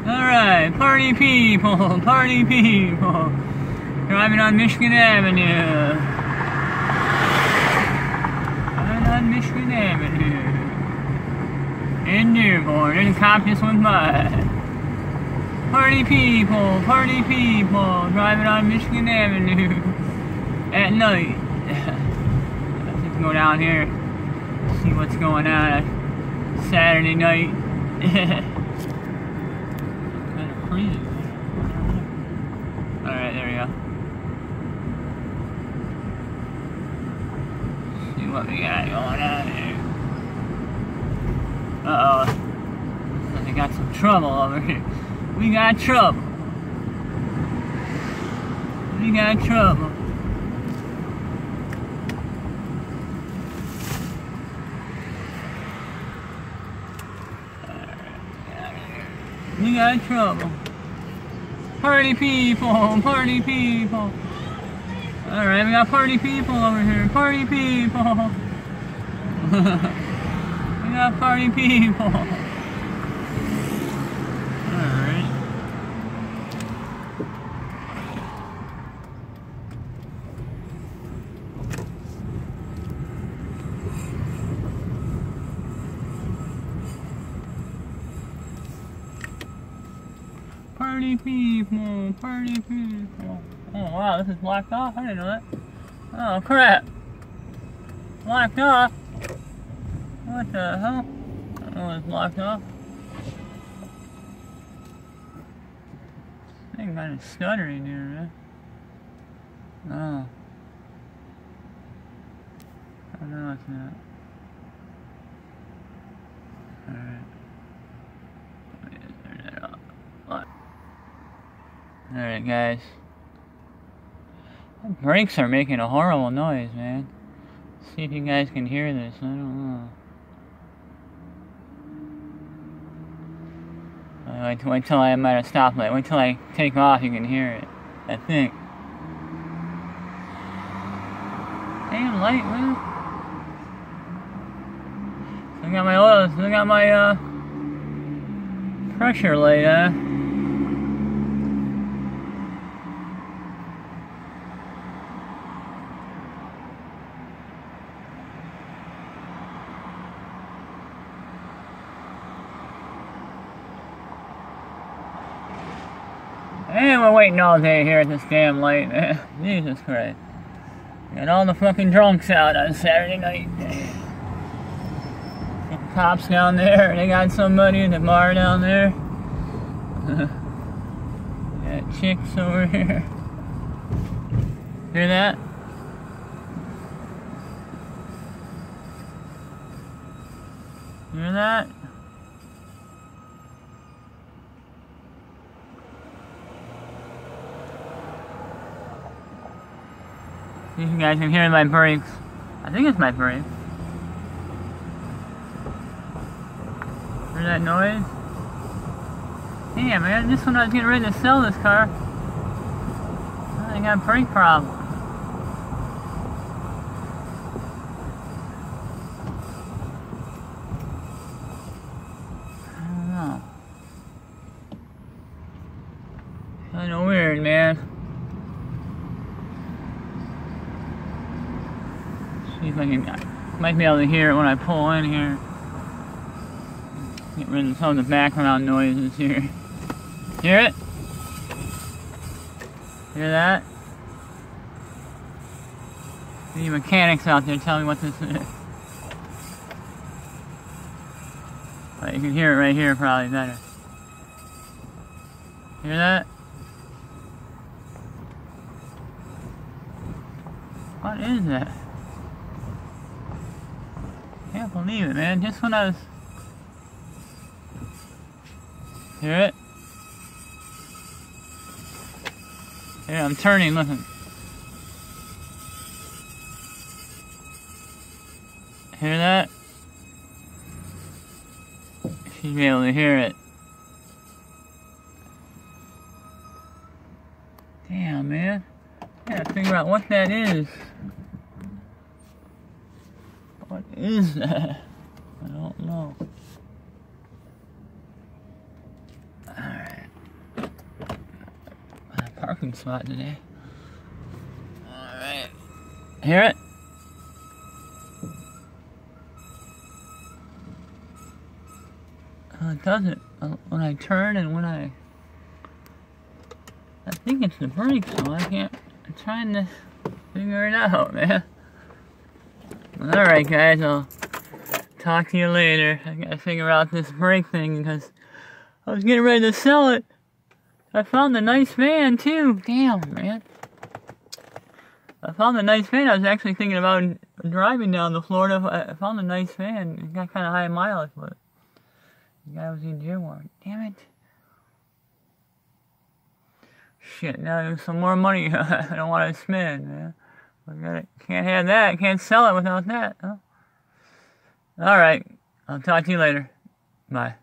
Alright, party people, driving on Michigan Avenue. Driving on Michigan Avenue. In Dearborn, and a cop just went by. Party people, driving on Michigan Avenue at night. Let's just go down here, see what's going on Saturday night. Alright, there we go. See what we got going on here. Uh-oh. We got some trouble over here. We got trouble. We got trouble. We got trouble. Party people. Alright, we got party people over here. Party people. We got party people. Alright. Party people. Oh wow, this is blocked off? I didn't know that. Oh crap. Blocked off? What the hell? I don't know it's blocked off. I think kind of stuttering here, man. Oh. Oh no, it's not. Alright. Let me just turn that off. Alright guys. The brakes are making a horrible noise, man. See if you guys can hear this. I don't know. Wait till I'm at a stoplight. Wait till I take off, you can hear it. I think. Damn light, man. Still got my oil. Still got my pressure light, And we're waiting all day here at this damn light, man. Jesus Christ. Got all the fucking drunks out on Saturday night. The cops down there, they got somebody at the bar down there. Got chicks over here. Hear that? Hear that? See if you guys can hear my brakes. I think it's my brakes. Hear that noise? Damn, man, just when I was getting ready to sell this car, I got a brake problem. I don't know. Kinda weird, man. See if I might be able to hear it when I pull in here. Get rid of some of the background noises here. Hear it? Hear that? Any mechanics out there tell me what this is? But you can hear it right here probably better. Hear that? What is that? Can't believe it, man. Just when I was... Hear it? Here, I'm turning, listen. Hear that? You should be able to hear it. Damn, man. I gotta figure out what that is. What is that? I don't know. Alright. parking spot today. Alright. Hear it? It doesn't. When I turn and when I think it's the brakes, so I can't. I'm trying to figure it out, man. Alright, guys, I'll talk to you later. I gotta figure out this brake thing because I was getting ready to sell it. I found a nice van, too. Damn, man. I found a nice van. I was actually thinking about driving down to Florida. I found a nice van. It got kind of high mileage, but the guy was in Dearborn. Damn it. Shit, now there's some more money I don't want to spend, man. Can't have that. Can't sell it without that. Huh? Alright. I'll talk to you later. Bye.